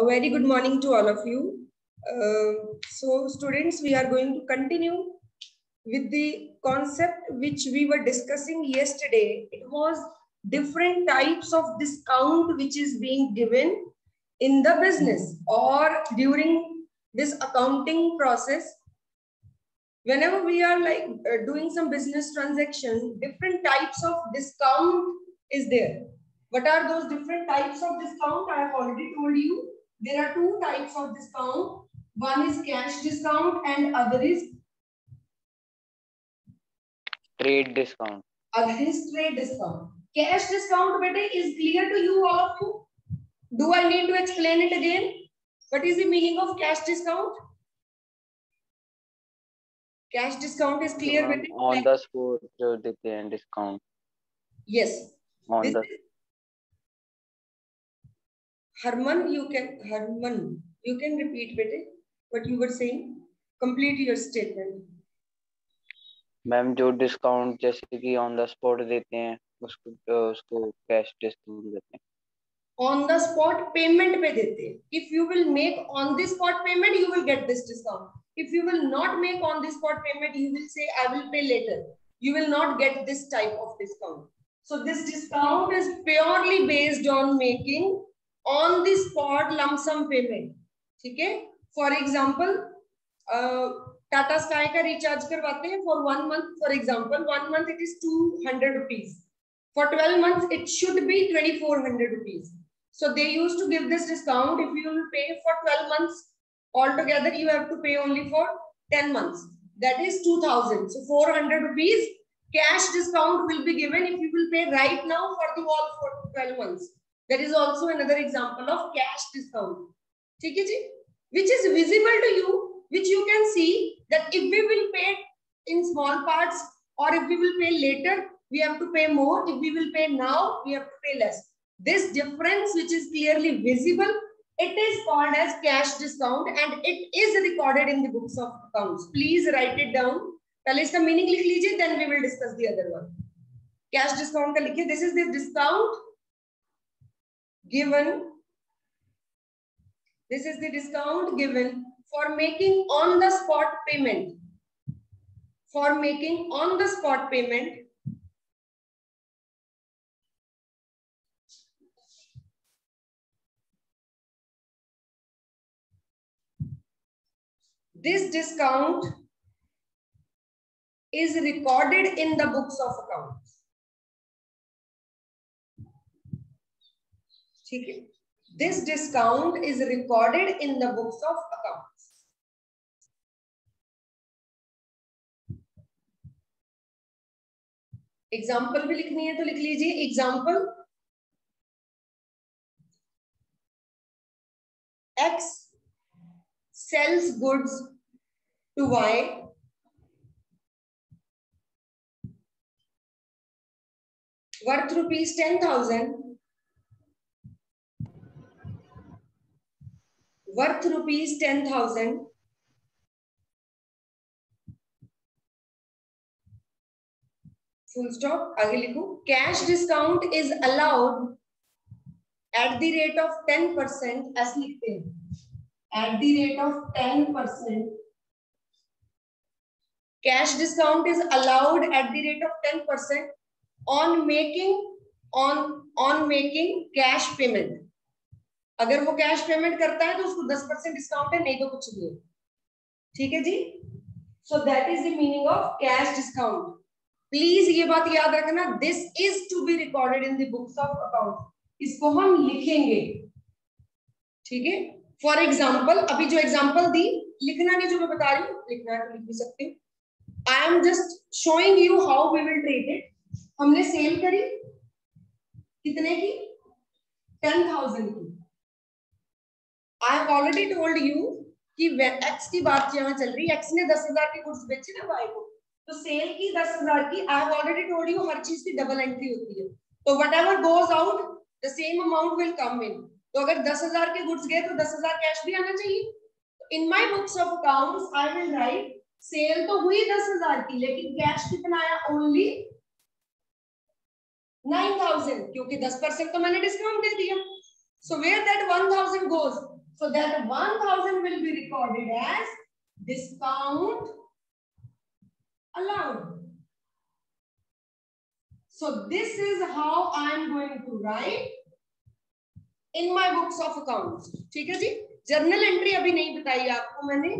A very good morning to all of you. So students, we are going to continue with the concept which we were discussing yesterday. It was different types of discount which is being given in the business or during this accounting process. Whenever we are doing some business transaction, different types of discount is there. What are those different types of discount? I have already told you. There are two types of discount. One is cash discount and other is trade discount. Other is trade discount. Cash discount, bete, is clear to you, all of you? Do I need to explain it again? What is the meaning of cash discount? Cash discount is clear. On the spot देते हैं discount. Yes. On the Harman, you can repeat bete what you were saying. Complete your statement. Ma'am जो discount जैसे कि on the spot देते हैं उसको cash discount देते हैं. On the spot payment पे देते हैं. If you will make on the spot payment, you will get this discount. If you will not make on the spot payment, you will say I will pay later. You will not get this type of discount. So this discount is purely based on making on the spot lump sum payment. ठीक है? For example, Tata Sky का recharge करवाते हैं for 1 month. For example, 1 month it is 200 rupees. For 12 months it should be 2400 rupees. So they used to give this discount. If you will pay for 12 months altogether, you have to pay only for 10 months. That is 2000. So 400 rupees cash discount will be given if you will pay right now for the all for 12 months. That is also another example of cash discount. ठीक है जी? Which is visible to you, which you can see that if we will pay in small parts or if we will pay later, we have to pay more. If we will pay now, we have to pay less. This difference, which is clearly visible, it is called as cash discount and it is recorded in the books of accounts. Please write it down. पहले इसका meaning लिख लीजिए, then we will discuss the other one. Cash discount का लिखिए. This is the discount given. This is the discount given for making on the spot payment. For making on the spot payment. This discount is recorded in the books of accounts. ठीक है? This discount is recorded in the books of accounts. Example भी लिखनी है तो लिख लीजिए. Example: X sells goods to Y worth rupees 10,000. Worth rupees 10,000. Full stop. आगे लिखो. Cash discount is allowed at the rate of 10%. ऐसे लिखते हैं. At the rate of 10%. Cash discount is allowed at the rate of 10% on making cash payment. अगर वो cash payment करता है तो उसको 10% डिस्काउंट है, नहीं तो कुछ नहीं. ठीक है जी? So that is the meaning of cash discount. Please ये बात याद रखना. This is to be recorded in the books of account. इसको हम लिखेंगे. ठीक है? For example, अभी जो example दी, लिखना नहीं, जो मैं बता रही हूँ लिखना है तो लिख भी सकते हो. I am just showing you how we will treat it. हमने सेल करी कितने की? 10,000 की. I have already told you कि X की बात यहाँ चल रही है. X ने 10,000 के गुड्स बेचे ना Y को, तो सेल की 10,000 की. I have already told you हर चीज की डबल एंट्री होती है. तो whatever goes out, the same amount will come in. तो अगर 10,000 के गुड्स गए तो 10,000 कैश भी आना चाहिए. In my books of accounts, I will write sale तो हुई 10,000 की, लेकिन कैश कितना आया? Only 9,000, क्योंकि 10% तो मैंने डिस्काउंट दे दिया. So where that 1,000 goes? So that 1000 will be recorded as discount allowed. So this is how I am going to write in my books of accounts. ठीक है जी, जर्नल एंट्री अभी नहीं बताई आपको मैंने,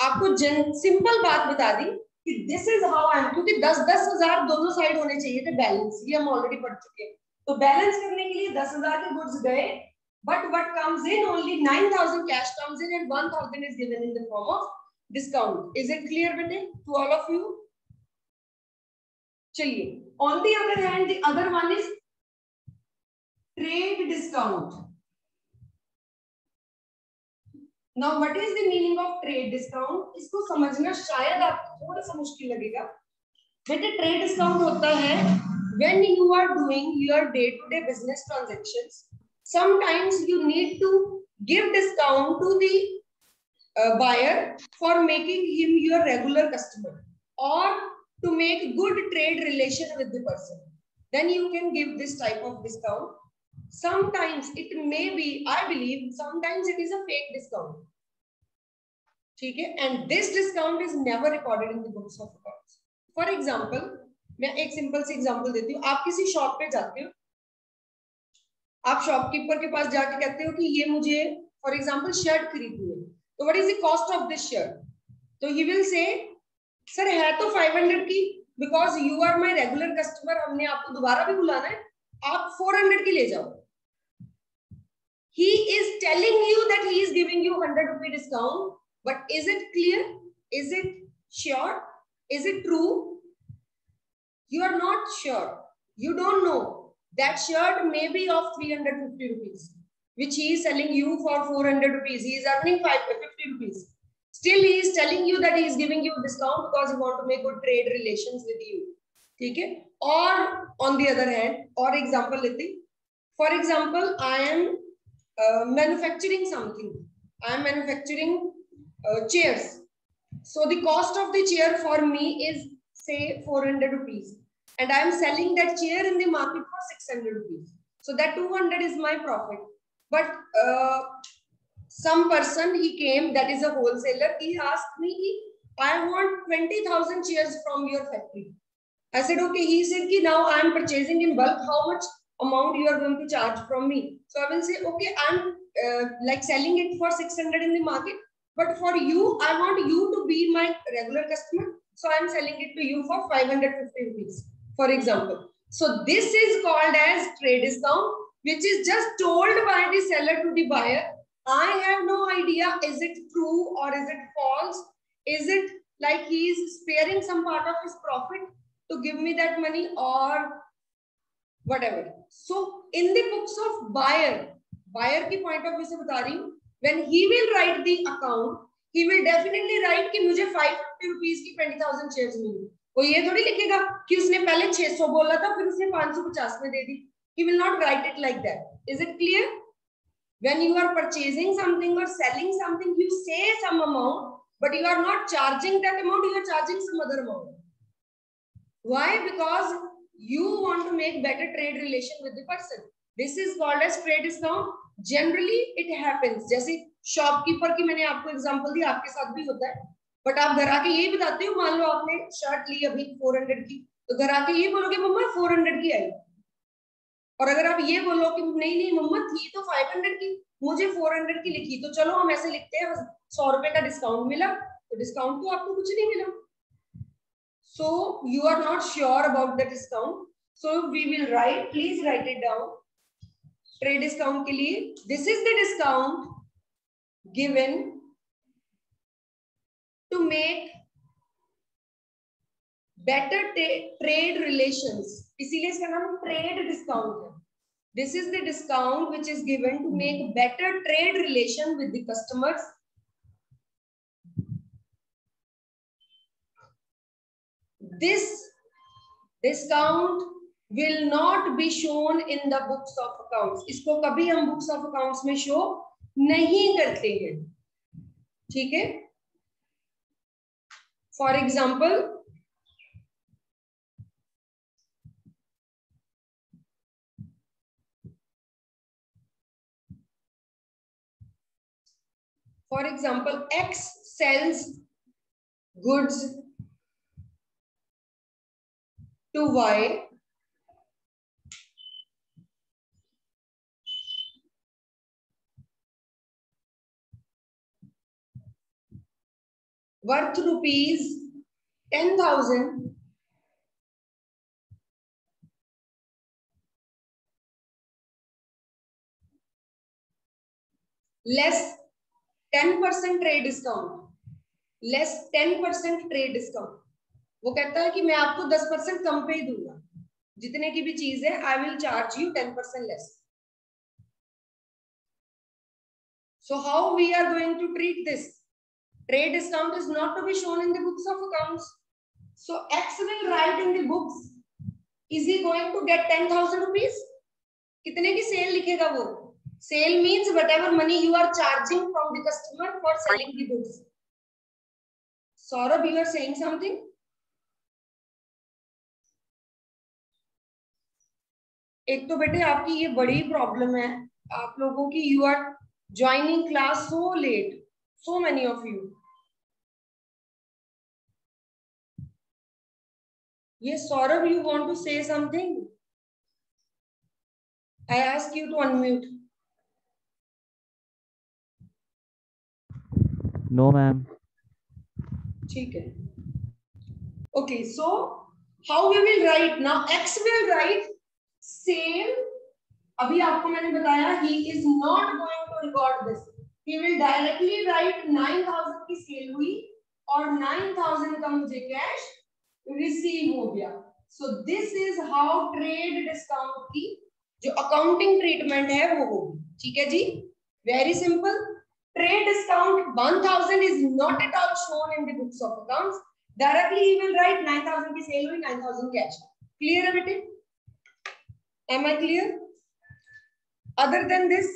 आपको सिंपल बात बता दी कि this is how I am, क्योंकि 10,000 दोनों साइड होने चाहिए थे बैलेंस, ये हम ऑलरेडी पढ़ चुके हैं। तो बैलेंस करने के लिए 10,000 के गुड्स गए, but what comes in, only 9,000 cash comes in and 1,000 is given in the form of discount. Is it clear बेटे टू ऑल ऑफ यू? चलिए, on the other hand the other one is trade discount. Now what is the meaning of trade discount? इसको समझना शायद आपको थोड़ा सा मुश्किल लगेगा। बेटे ट्रेड डिस्काउंट होता है when you are doing your day-to-day business transactions. Sometimes you need to give discount to the buyer for making him your regular customer, or to make good trade relation with the person. Then you can give this type of discount. Sometimes it may be, I believe, sometimes it is a fake discount. ठीक है, and this discount is never recorded in the books of accounts. For example, मैं एक simple सी example देती हूँ। आप किसी shop पे जाते हो, आप शॉपकीपर के पास जाके कहते हो कि ये मुझे फॉर एग्जांपल शर्ट खरीदनी है, तो what is the cost of this shirt? तो ही विल से सर है तो 500 की, because you are my regular customer, हमने आपको दोबारा भी बुलाना है, आप 400 की ले जाओ। He is telling you that he is giving you 100 rupee discount, but is it clear? Is it sure? Is it true? You are not sure. You don't know. That shirt may be of 350 rupees, which he is selling you for 400 rupees. He is earning 50 rupees. Still, he is telling you that he is giving you a discount because he want to make good trade relations with you. ठीक है? Or on the other hand, or example लेते, for example, I am manufacturing something. I am manufacturing chairs. So the cost of the chair for me is say 400 rupees, and I am selling that chair in the market for 600 rupees. So that 200 is my profit. But some person, he came, that is a wholesaler, he asked me, I want 20,000 chairs from your factory. I said okay. He said ki now I am purchasing in bulk, how much amount you are going to charge from me? So I will say okay, I am like selling it for 600 in the market, but for you, I want you to be my regular customer, so I am selling it to you for 550 rupees, for example. So this is called as trade discount, which is just told by the seller to the buyer. I have no idea, is it true or is it false? Is it like he is sparing some part of his profit to give me that money, or whatever. So in the books of buyer की point of view से बता रही हूँ, when he will write the account, he will definitely write कि मुझे 550 rupees की 20,000 shares मिली। वो ये थोड़ी लिखेगा कि उसने पहले 600 बोला था, फिर उसने 550 में दे दी। He will not write it like that. Is it clear? When you are purchasing something or selling something, you say some amount, but you are not charging that amount, you are charging some other amount. Why? Because you want to make better trade relation with the person. This is called as trade discount. Generally it happens, जैसे shopkeeper की मैंने आपको example दी, आपके साथ भी होता है, but आप घर आके यही बताते हो, मान लो आपने शर्ट ली अभी 400 की, तो घर आके ये बोलोगे मम्मा 400 की आई, और अगर आप ये बोलो कि नहीं नहीं मम्मा थी तो 500 की, मुझे 400 की लिखी, तो चलो हम ऐसे लिखते हैं 100 रुपए का डिस्काउंट मिला, तो डिस्काउंट तो आपको कुछ नहीं मिला. So you are not sure about the discount, so we will write, please write it down. Trade discount के लिए this is the discount given to make better trade relations, इसीलिए इसका नाम trade discount है. This is the discount which is given to make better trade relation with the customers. This discount will not be shown in the books of accounts. इसको कभी हम books of accounts में show नहीं करते हैं, ठीक है? For example, For example, X sells goods to Y worth rupees 10,000 less 10% trade discount, less 10% trade discount. वो कहता है कि मैं आपको 10% कम पे ही दूंगा, जितने की भी चीज है I will charge you 10% less. So how we are going to treat this? Trade discount is not to be shown in the books of accounts. So X will write in the books. Is he going to get 10,000 rupees? कितने की cell लिखेगा वो? Sale means whatever money you are charging from the customer for selling the goods. Saurabh, you are saying something? एक तो बेटे आपकी ये बड़ी प्रॉब्लम है आप लोगों की. You are joining class so late, so many of you. ये Saurabh, you want to say something? I ask you to unmute. No ma'am. ठीक है. Okay, so how we will write now? X will write cell. अभी आपको मैंने बताया he is not going to record this. He will directly write 9,000 की cell हुई और 9,000 का मुझे कैश रिसीव हो गया. So this is how trade discount की जो अकाउंटिंग ट्रीटमेंट है वो होगी. ठीक है जी, very simple. Trade discount 1,000 is not at all shown in the books of accounts. Directly he will write 9,000 की सेल हुई, 9,000 कैश. Clear है बेटे? Am I clear? Other than this,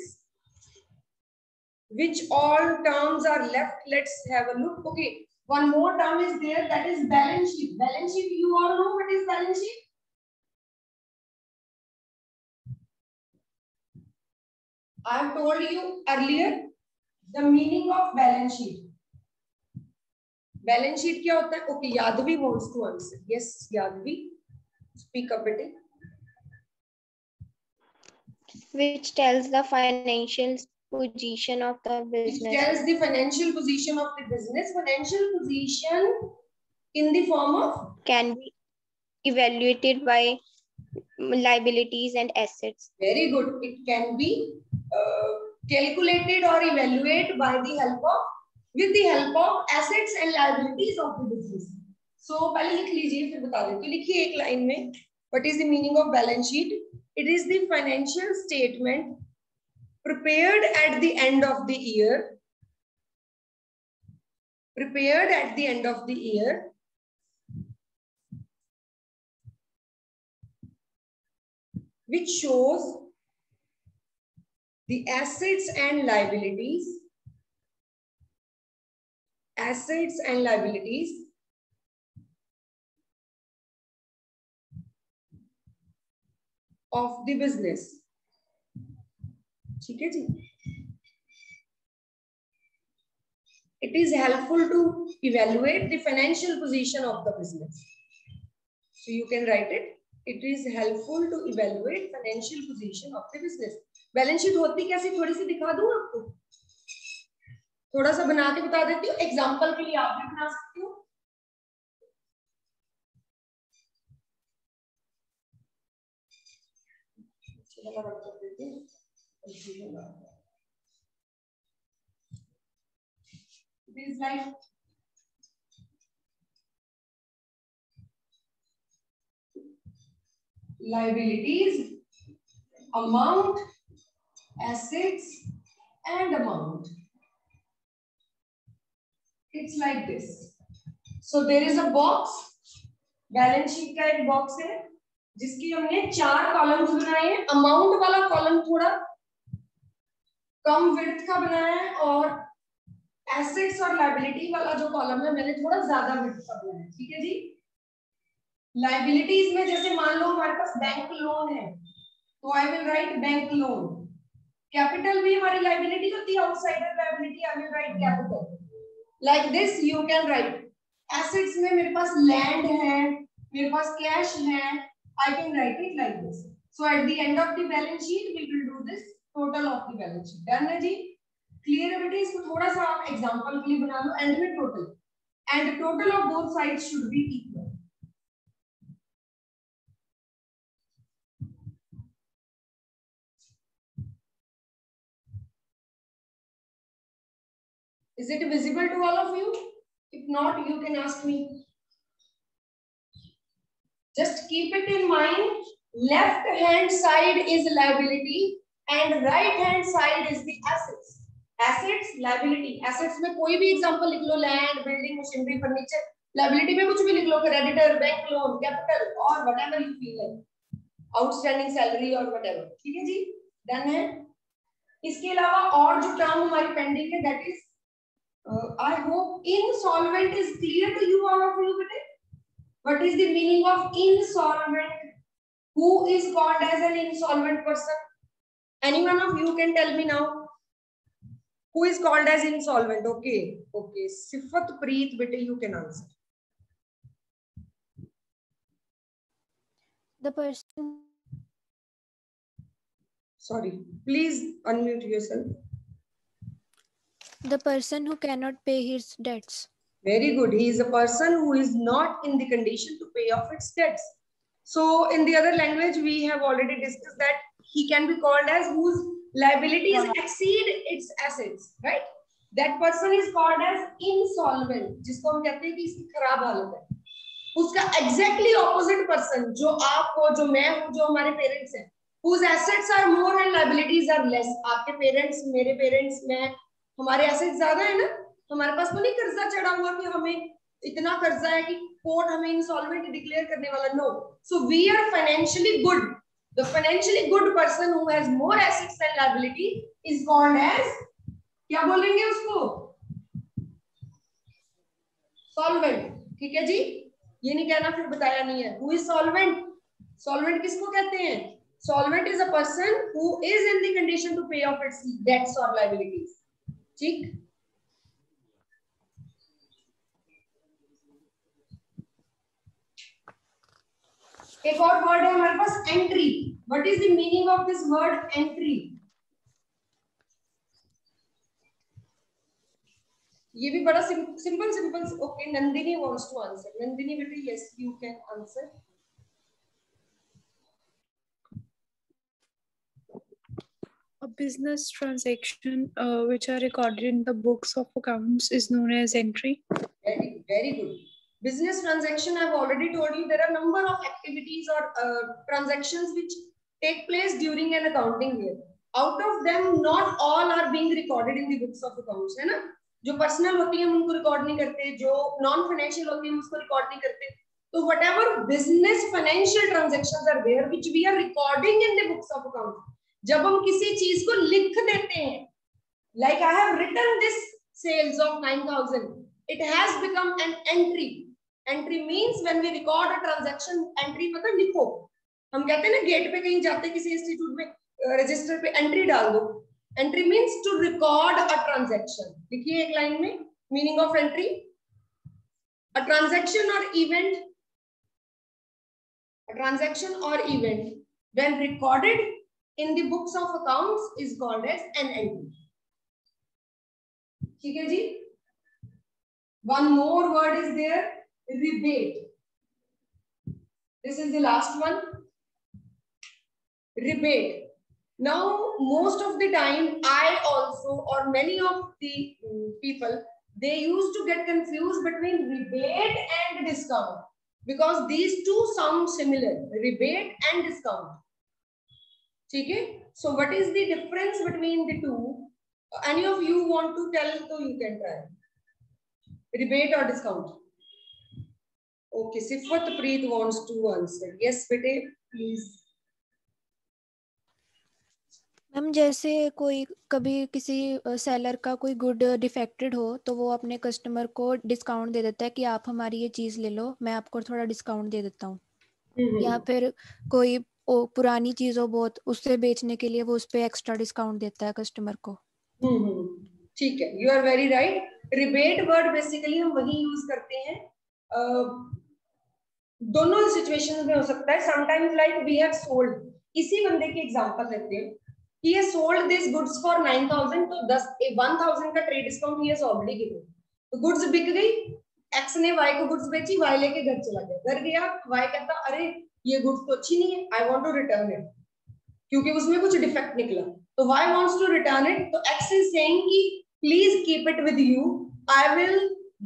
which all terms are left? Let's have a look. Okay, one more term is there, that is balance sheet. Balance sheet, you all know what is balance sheet? I have told you earlier the meaning of balance sheet. Balance sheet क्या होता है? Okay, Yadvi wants to answer. Yes, Yadvi, speak up बेटे. Which tells the financial position of the business. Which tells the financial position of the business. Financial position in the form of Can be evaluated by liabilities and assets. very good. It can be calculated or evaluated by the help of with the help of assets and liabilities of the business. So पहले लिख लीजिए फिर बता देती हूँ. लिखिए एक line में. What is the meaning of balance sheet? It is the financial statement prepared at the end of the year. Prepared at the end of the year. Which shows the assets and liabilities. Assets and liabilities of the business. ठीक है जी. It is helpful to evaluate the financial position of the business. So you can write it. It is helpful to evaluate financial position of the business. Balance sheet होती कैसी थोड़ी सी दिखा दूं आपको. थोड़ा सा बना के बता देती हूँ. एग्जाम्पल के लिए आप भी बना सकते हो. It is like liabilities, amount, assets, and amount. It's like this. So there is a box. Balance sheet का एक बॉक्स है जिसकी हमने 4 कॉलम्स बनाए हैं. अमाउंट वाला कॉलम थोड़ा कम विड्थ का बनाया है और एसेट्स और लायबिलिटी वाला जो कॉलम है मैंने थोड़ा ज्यादा विड्थ का बनाया है. ठीक है जी. लायबिलिटीज में जैसे मान लो हमारे पास बैंक लोन है तो I will write bank loan. Capital भी हमारी लाइबिलिटी होती है, outsider liability I will write capital like this. You can write assets में मेरे पास लैंड है, मेरे पास कैश है, I can write it like this. So at the end of the balance sheet we will do this total of the balance sheet. Done है जी, clear है बेटे. इसको थोड़ा सा आप एग्जांपल के लिए बना लो. एंड में total and total of both sides should be equal. Is it visible to all of you? If not, you can ask me. Just keep it in mind. Left hand side is liability and right hand side is the assets. Assets, liability. Assets में कोई भी example लिख लो, land, building, machinery, furniture. Liability में कुछ भी लिख लो, creditor, bank loan, capital or whatever you feel like. Outstanding salary or whatever. ठीक है जी? Done है. इसके अलावा और जो term हमारी pending है, that is I hope insolvent is clear to you all of you bete. What is the meaning of insolvent? Who is called as an insolvent person? Any one of you can tell me now. Who is called as insolvent? Okay, okay. Sifat Preet bete, you can answer. The person. Sorry, please unmute yourself. The person who cannot pay his debts. Very good. He is a person who is not in the condition to pay off its debts. So in the other language, we have already discussed that he can be called as whose liabilities exceed its assets, right? That person is called as insolvent, जिसको हम कहते हैं कि इसकी खराब हालत है. उसका exactly opposite person, जो आप हो, जो मैं हूँ, जो हमारे parents हैं, whose assets are more and liabilities are less. आपके parents, मेरे parents, मैं, हमारे एसेट ज्यादा है ना. हमारे पास तो नहीं कर्जा चढ़ा हुआ कि हमें इतना कर्जा है कि कोर्ट हमें इंसॉल्वेंट डिक्लेयर करने वाला. No. So we are financially good. The financially good person who has more assets and liability is called as, क्या बोलेंगे उसको? सॉल्वेंट. ठीक है जी, ये नहीं कहना फिर बताया नहीं है. Who is solvent? सॉल्वेंट किसको कहते हैं? Solvent is a person who is in the condition to pay off its debts और लायबिलिटीज. ठीक. एक और वर्ड है हमारे पास, entry. What is the meaning of this word entry? ये भी बड़ा simple. Okay, Nandini wants to answer. Nandini बेटे, yes you can answer. A business transaction which are recorded in the books of accounts is known as entry. Very good. Business transaction, I've already told you there are number of activities or transactions which take place during an accounting year. Out of them, not all are being recorded in the books of accounts, है ना? जो personal होती है हम उनको record नहीं करते, जो नॉन फाइनेंशियल होती है उसको रिकॉर्ड नहीं करते. तो whatever business financial transactions are there which we are recording in the books of accounts, जब हम किसी चीज को लिख देते हैं, like I have written this sales of 9,000, it has become an entry. Entry means when we record a transaction. Entry मतलब लिखो. हम कहते हैं ना गेट पे कहीं जाते किसी इंस्टीट्यूट में रजिस्टर पे एंट्री डाल दो. Entry means to record a transaction. लिखिए एक लाइन में meaning of entry. A transaction or event. A transaction or event when recorded in the books of accounts is called as an entry. ठीक है जी. One more word is there, rebate. This is the last one. Rebate. Now, most of the time, I also or many of the people, they used to get confused between rebate and discount because these two sound similar. Rebate and discount. ठीक है. So what is the difference between the two? Any of you want to tell, so you can try. Rebate or discount? Okay, Sifat Preet wants to answer. Yes, bete, please. Ma'am जैसे कोई कभी किसी seller का कोई good defected हो तो वो अपने कस्टमर को डिस्काउंट दे देता है कि आप हमारी ये चीज़ ले लो, मैं आपको थोड़ा डिस्काउंट दे देता हूँ. या फिर कोई पुरानी चीज हो बहुत, उससे बेचने के लिए वो उस पे एक्स्ट्रा डिस्काउंट देता है कस्टमर को। ठीक है, you are very right. Rebate word basically हम वही यूज करते हैं, दोनों सिचुएशन में हो सकता है। Sometimes like we have sold, इसी बंदे की एग्जांपल लेते हैं कि ये सोल्ड दिस गुड्स फॉर 9000, तो 1000 का trade discount he has already given. तो गुड्स बिक गई, एक्स ने वाई को गुड्स बेची, वाई लेके घर चला गया, घर गया, वाई कहता अरे ये गुड्स तो अच्छी नहीं है, I want to return it, क्योंकि उसमें कुछ डिफेक्ट निकला, तो Y wants to return it, तो एक्स इज सेइंग कि please keep it with you, I will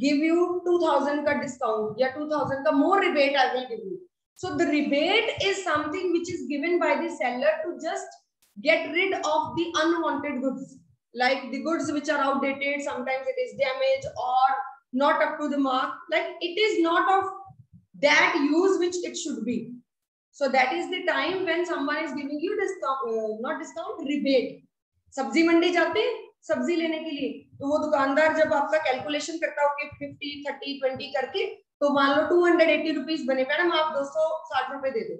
give you 2000 का discount या 2000 का more rebate I will give you. So the rebate is something which is given by the seller to just get rid of the unwanted goods, like the goods which are outdated, sometimes it is damaged or not up to the mark, like it is not of that use which it should be. So that is the time when someone is giving you discount, not discount, rebate. सब्जी मंडी जाते हैं सब्जी लेने के लिए, तो वो दुकानदार जब आपका कैलकुलेशन करता हो कि 50, 30, 20 करके, तो मान लो 280 रुपीज बने, मैडम आप 260 रुपए दे दो,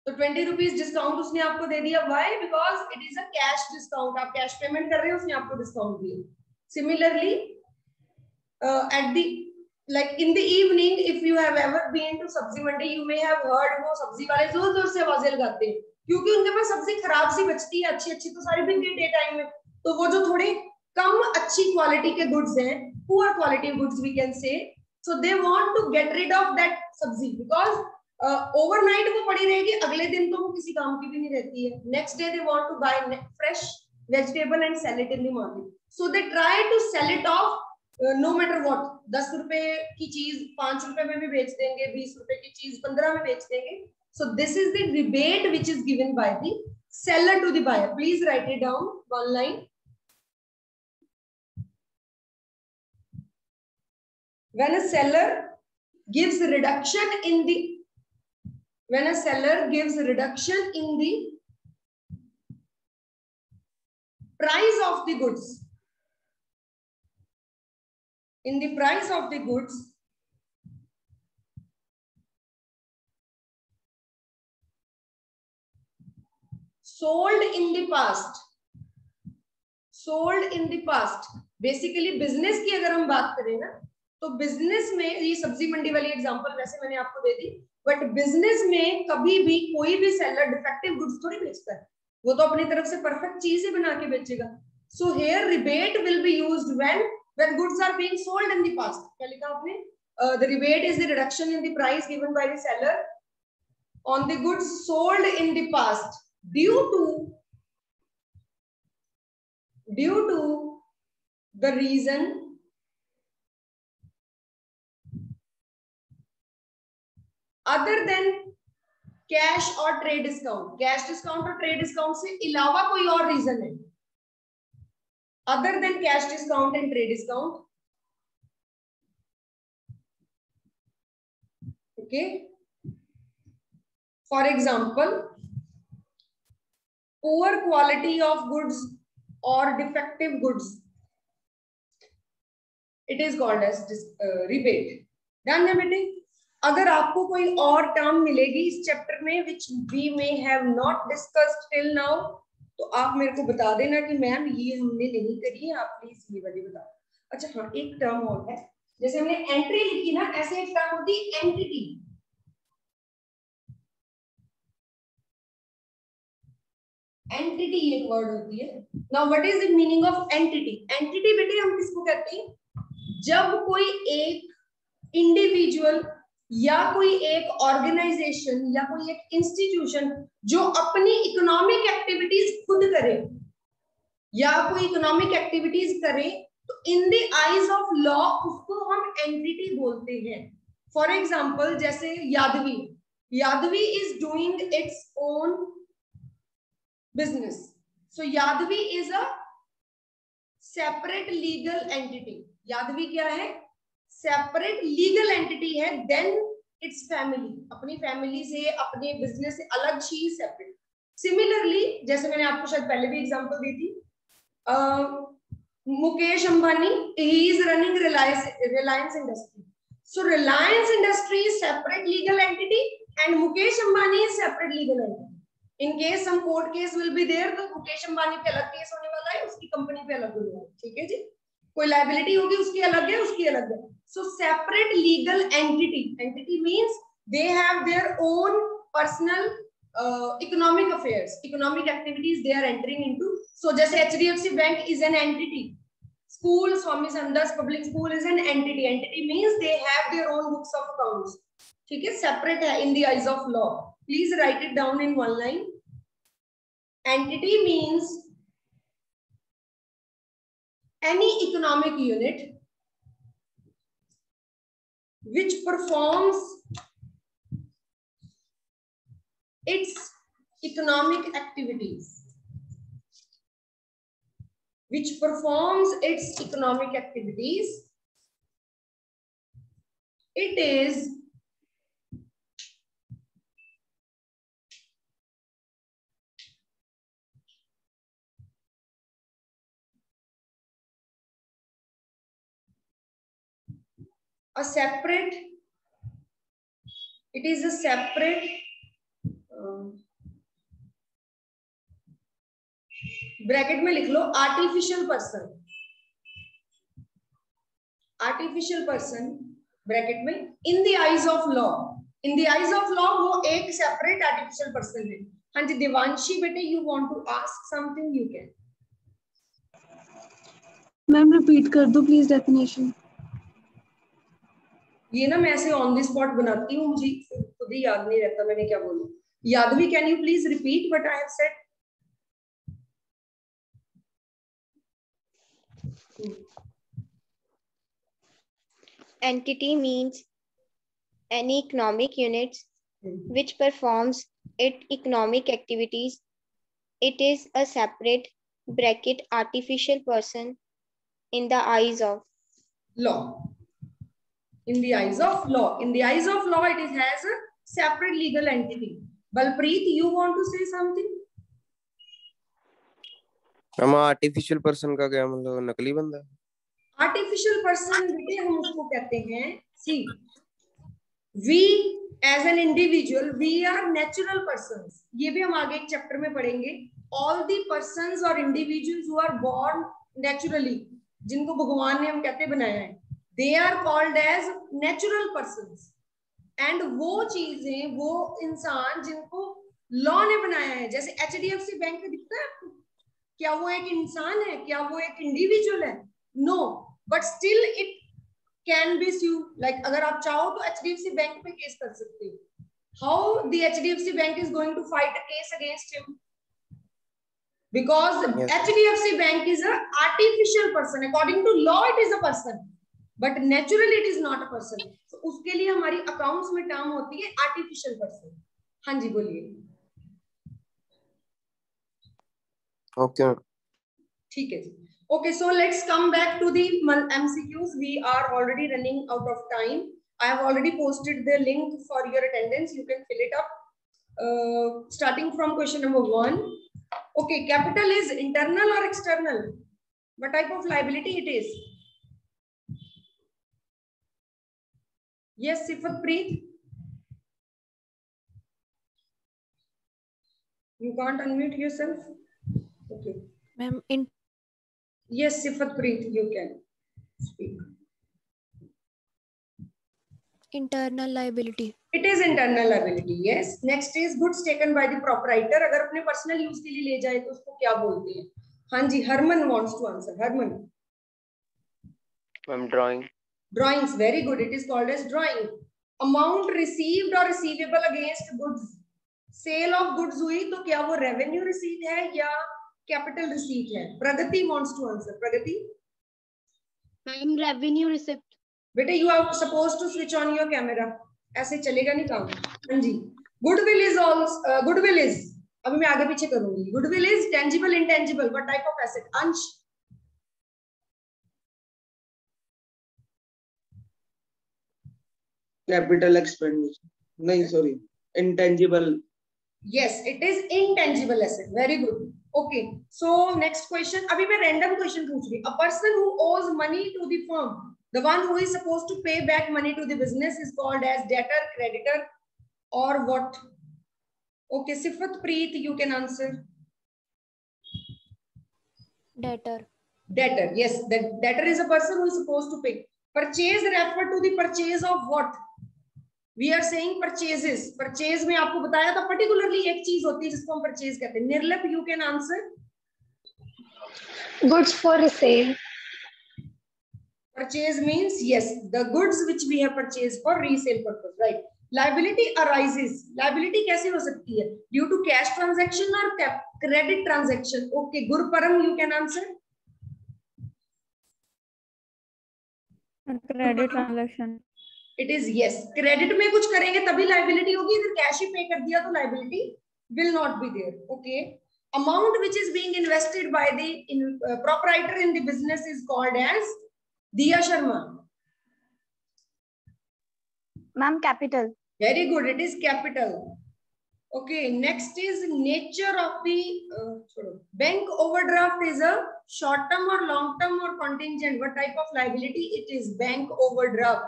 तो 20 रुपीज डिस्काउंट उसने आपको दे दिया। Why? Because it is a cash discount, आप कैश पेमेंट कर रहे हो, उसने आपको डिस्काउंट दिया। Similarly at the like in the evening, if you have ever been to सब्जी मंडी, you may have heard वो सब्जी वाले जोर जोर से आवाजें लगाते हैं, क्योंकि उनके पास सब्जी खराब सी बचती है, अच्छी अच्छी तो सारी बिक गई डे टाइम में, तो वो जो थोड़े कम अच्छी क्वालिटी के गुड्स हैं, poor quality goods we can say, so they want to get rid of that sabzi, because overnight वो पड़ी रहेगी, अगले दिन तो वो किसी काम की भी नहीं रहती है, next day they want to buy fresh vegetable and sell it in the market, so they try to sell it off no matter what. 10 रुपए की चीज 5 रुपए में भी बेच देंगे, 20 रुपए की चीज 15 में बेच देंगे। So this is the rebate which is given by the seller to the buyer. Please write it down, one line. When a seller gives reduction in the price of the goods, sold in the past, basically business की अगर हम बात करें ना, तो business में, ये सब्जी मंडी वाली एग्जांपल वैसे मैंने आपको दे दी, बट बिजनेस में कभी भी कोई भी सेलर डिफेक्टिव गुड्स थोड़ी बेचता है, वो तो अपनी तरफ से परफेक्ट चीज ही बना के बेचेगा। So here rebate will be used when goods are being sold in the past. क्या लिखा आपने? The rebate is the reduction in the price given by the seller on the goods sold in the past due to the reason other than cash or trade discount. Cash discount और trade discount से अलावा कोई और reason है, other than cash discount and trade discount. Okay, for example, poor quality of goods or defective goods, it is called as rebate. ध्यान दें बेटे, अगर आपको कोई और टर्म मिलेगी इस चैप्टर में which we may have not discussed till now, तो आप मेरे को बता देना कि मैम ये हमने नहीं करी है, आप प्लीज ये वाली बता। अच्छा हाँ, एक टर्म और है, जैसे हमने एंट्री लिखी ना, ऐसे एक टर्म होती है एंटिटी। एंटिटी एक वर्ड होती है। Now what is the meaning of entity? Entity बेटे हम किसको कहते हैं? जब कोई एक इंडिविजुअल या कोई एक ऑर्गेनाइजेशन या कोई एक इंस्टीट्यूशन जो अपनी इकोनॉमिक एक्टिविटीज खुद करे या कोई इकोनॉमिक एक्टिविटीज करे, तो in the eyes of law उसको हम एंटिटी बोलते हैं। फॉर एग्जांपल, जैसे Yadavi is doing its own business, so Yadavi is a separate legal entity. Yadavi क्या है? सेपरेट लीगल एंटिटी है। देन इट्स फैमिली, अपनी फैमिली से, अपने बिजनेस से अलग चीज सेपरेट। सिमिलरली, जैसे मैंने आपको शायद पहले भी एग्जांपल दी थी, Mukesh Ambani, he is running Reliance industry, so Reliance industry is separate legal entity, and Mukesh Ambani is separate legal entity. In case some court case will be there, तो मुकेश अंबानी पे अलग केस होने वाला है, उसकी कंपनी पे अलग होने वाला है, ठीक है जी. कोई liability होगी उसकी अलग है, उसकी अलग है. So separate legal entity. Entity means they have their own personal economic affairs, economic activities they are entering into. So जैसे HDFC Bank is an entity. School, Swami Samdas Public School is an entity. Entity means they have their own books of accounts. ठीक है, separate है in the eyes of law. Please write it down in one line. Entity means any economic unit which performs its economic activities. Which performs its economic activities. It is a separate, it is a separate bracket में लिख लो artificial person. Artificial person bracket में in the eyes of law. In the eyes of law वो एक separate artificial person है. हाँ जी देवांशी बेटे, you want to ask something, you can. Ma'am repeat कर दो प्लीज डेफिनेशन. ये ना मैं ऐसे ऑन द स्पॉट बनाती हूँ, मुझे खुद ही याद नहीं रहता मैंने क्या बोला. Yadavi, can you please repeat what I have said? Entity means any economic units which performs its economic activities. It is a separate bracket artificial person in the eyes of law. In the eyes of law. In the eyes of law, it is has a separate legal entity. Balpreet, you want to say something? हम artificial person का क्या मतलब, नकली बंदा? Artificial person बेटे हम उसको कहते हैं, see we as an individual we are natural persons. ये भी हम आगे एक चैप्टर में पढ़ेंगे. ऑल दी पर्सन्स और individuals who are born naturally, जिनको भगवान ने हम कहते बनाया है, they are called as natural persons. And वो चीजें, वो इंसान जिनको लॉ ने बनाया है, जैसे HDFC बैंक दिखता है आपको, क्या वो एक इंसान है? क्या वो एक इंडिविजुअल है? No, but still it can be sue. Like अगर आप चाहो तो HDFC बैंक पे केस कर सकते हो. How the HDFC bank is going to fight a case against him? Because HDFC bank is a artificial person. According to law it is a person, but naturally it is not a person. तो उसके लिए हमारी accounts में term होती है artificial person. हाँ जी बोलिए. Okay ठीक है जी. Okay, so let's come back to the MCQs. We are already running out of time. I have already posted the link for your attendance. You can fill it up. Starting from question number 1. Okay, capital is internal or external? What type of liability it is? Yes, Sifat Preet. You can't unmute yourself. Okay. Ma'am, Yes, Sifat Preet, you can speak. internal liability. It is internal liability. Yes. Next is goods taken by the proprietor. अगर अपने personal use के लिए ले जाए तो उसको क्या बोलते हैं? हाँ जी, Harman wants to answer. Harman. Ma'am drawing. Drawings, very good. It is called as drawing. Amount received or receivable against goods. Sale of goods हुई तो क्या वो revenue receipt है या कैपिटल रिसीट है? Pragati wants to answer. Pragati. Ma'am revenue receipt. बेटे you are supposed to switch on your camera. ऐसे चलेगा नहीं काम. हाँ जी. Goodwill is also, goodwill is, अभी मैं आगे पीछे करूंगी. Goodwill is tangible intangible, what type of asset? Ansh. Capital expenditure. नहीं sorry, intangible. Yes, it is intangible asset. Very good. Okay. So next question. अभी मैं random question पूछ रही. A person who owes money to the firm, the one who is supposed to pay back money to the business, is called as debtor, creditor, or what? Okay, Sifat Preet, you can answer. Debtor. Debtor, yes, that debtor is a person who is supposed to pay. Purchase refer to the purchase of what? We are saying purchases. Purchase में आपको बताया था particularly एक चीज होती है जिसको हम purchase कहते हैं. निर्लप, you can answer. Goods for resale. Purchase means yes, the goods which we have purchased for resale purpose, right? Liability arises. Liability कैसे हो सकती है? Due to cash transaction or credit transaction. Okay, Gurparam, you can answer. Credit transaction. It is yes. Credit में कुछ करेंगे तभी liability होगी. अगर cash ही pay कर दिया तो liability will not be there. Okay. Amount which is being invested by the proprietor in the business is called as Diya Sharma. Ma'am, capital. Very good. It is capital. Okay. Next is nature of the bank overdraft is a short term or long term or contingent. What type of liability? It is bank overdraft.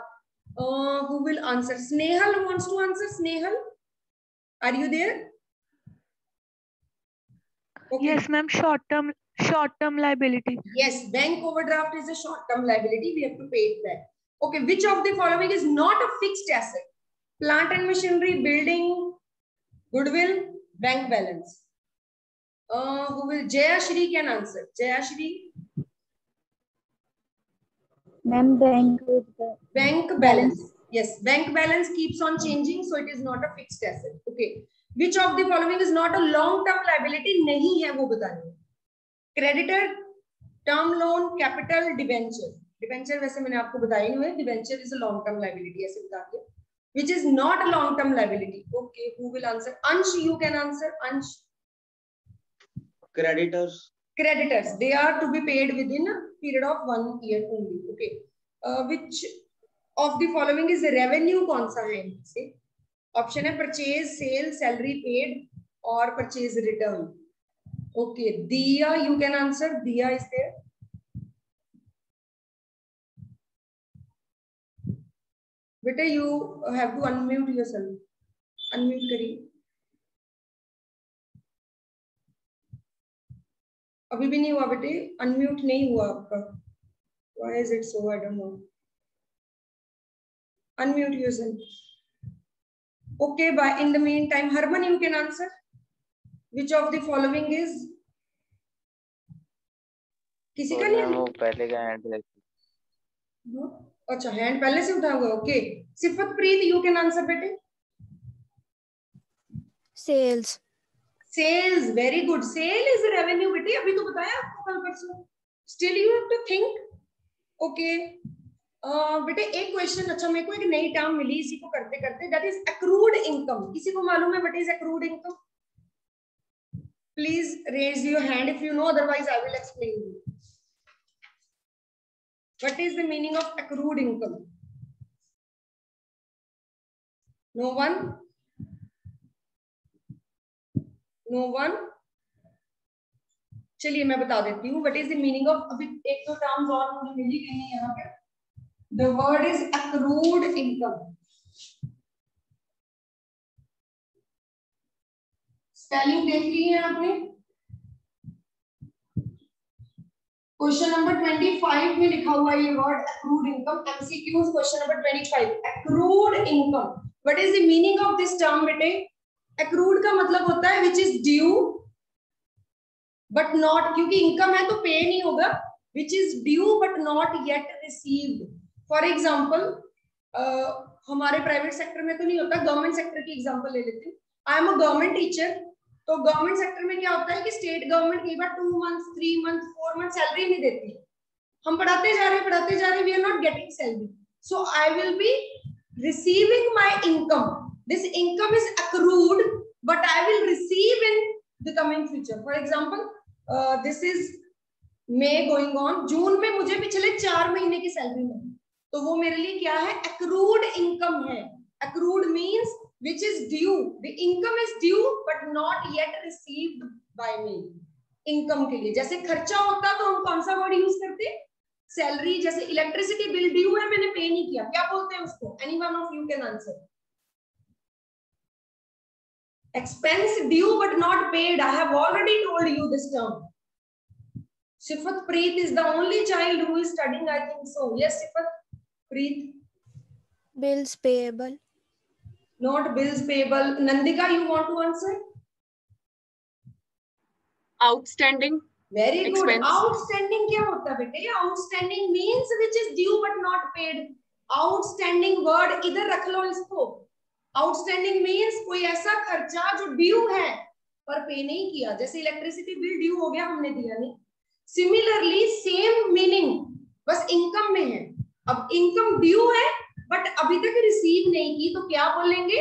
Who will answer? Snehal wants to answer. Snehal, are you there? Okay. Yes, ma'am. Short term liability. Yes, bank overdraft is a short term liability. We have to pay it back. Okay, which of the following is not a fixed asset? Plant and machinery, building, goodwill, bank balance. Who will? Jaya Shri can answer. Jaya Shri. Ma'am, Bank balance. Yes, bank balance keeps on changing, so it is not a fixed asset. Okay. Which of the following is not a long-term liability? नहीं है वो बताने. Creditor, term loan, capital, debenture. Debenture वैसे मैंने आपको बताया नहीं है. Debenture is a long-term liability ऐसे बता दिया. Which is not a long-term liability. Okay, who will answer? Ansh, you can answer. Ansh. Creditors. Creditors, they are to be paid within a period of 1 year only. Okay. Which of the following is revenue? कौन सा है इनसे? Option है purchase, sale, salary paid or purchase return. Okay, Diya, you can answer. Diya is there. Beta, you have to unmute yourself. Unmute करिए. अभी भी नहीं हुआ बेटे, अनम्यूट नहीं हुआ आपका. Why is it so? I don't know. Unmute yourself. Okay, but in the meantime, Harman, you can answer. Which of the following is? किसी का नहीं? वो पहले का हैंड No? अच्छा, हैंड पहले से उठा हुआ. Okay. सिफत प्रीत, you can answer बेटे. Sales. Sales, very good. Sale is revenue बेटे, अभी तो बताया आपको कल परसों. Still you have to think. Okay. बेटे एक क्वेश्चन, अच्छा मेरे को एक नई टर्म मिली इसी को करते करते, that is accrued income. किसी को मालूम है what is accrued income? Please raise your hand if you know, otherwise I will explain you. What is the meaning of accrued income? No one? No one? चलिए मैं बता देती हूँ. What is the meaning of, अभी एक दो terms और मुझे मिली गई है यहाँ पे. The word is accrued income. Spelling देख ली है आपने? क्वेश्चन नंबर 25 में लिखा हुआ है ये word accrued income. MCQs question number 25. Accrued income. What is the meaning of this term बेटे? Accrued का मतलब होता है which is due but not, क्योंकि income है तो पे नहीं होगा. Which is due but not yet received. For example, हमारे प्राइवेट सेक्टर में तो नहीं होता, गवर्नमेंट सेक्टर की एग्जांपल ले लेते हैं. I am a government teacher. तो गवर्नमेंट सेक्टर में क्या होता है कि स्टेट गवर्नमेंट कई बार 2 months 3 months 4 months सैलरी नहीं देती है. हम पढ़ाते जा रहे हैं, we are not getting salary. So I will be receiving my income. This income is accrued but I will receive in the coming future. For example, this is May going on. जून में मुझे पिछले 4 महीने की salary मिली, तो वो मेरे लिए क्या है? Accrued income है. Accrued means which is due. The income is due but not yet received by me. Income के लिए जैसे खर्चा होता तो हम कौन सा वर्ड यूज करते? सैलरी. जैसे इलेक्ट्रिसिटी बिल ड्यू है, मैंने पे नहीं किया, क्या बोलते हैं उसको? Any one of you can answer. Expense due but not paid. I have already told you this term. Sifat Preet is the only child who is studying, I think so. Yes, Sifat Preet. Bills payable. Not bills payable. Nandika, you want to answer? Outstanding. Very good. Expense. Outstanding क्या होता है बेटे? Outstanding means which is due but not paid. Outstanding word इधर रख लो इसको. Outstanding means कोई ऐसा खर्चा जो ड्यू है पर पे नहीं किया. जैसे इलेक्ट्रिसिटी बिल ड्यू हो गया, हमने दिया नहीं. सिमिलरली सेम मीनिंग, बस इनकम में है. अब इनकम ड्यू है बट अभी तक रिसीव नहीं की, तो क्या बोलेंगे?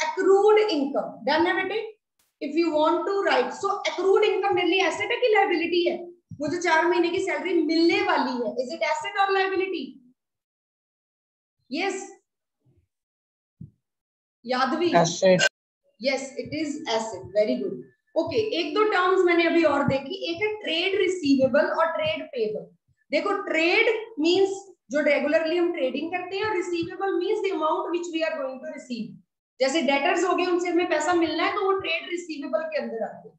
Accrued income. डन है बेटे? If you want to write, so accrued income मेरे लिए asset है कि liability है? मुझे 4 महीने की सैलरी मिलने वाली है. Is it asset or liability? Yes. यादवी. Asset. Yes, it is asset. Very good. Okay, एक दो टर्म्स मैंने अभी और देखी. एक है ट्रेड रिसीवेबल और ट्रेड पेबल. देखो, ट्रेड मींस जो रेगुलरली हम ट्रेडिंग करते हैं, और receivable means the amount which we are going to receive. जैसे डेटर्स हो गए, उनसे हमें पैसा मिलना है, तो वो ट्रेड रिसीवेबल के अंदर आते हैं.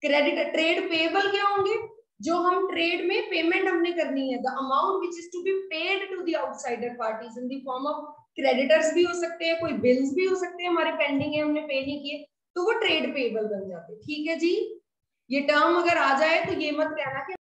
क्रेडिट ट्रेड पेबल क्या होंगे? जो हम ट्रेड में पेमेंट हमने करनी है, the amount which is to be paid to the outsider parties in the form of creditors भी हो सकते हैं, कोई बिल्स भी हो सकते हैं हमारे पेंडिंग है, हमने पे नहीं किए, तो वो ट्रेड पेबल बन जाते हैं. ठीक है जी. ये टर्म अगर आ जाए तो ये मत कहना कि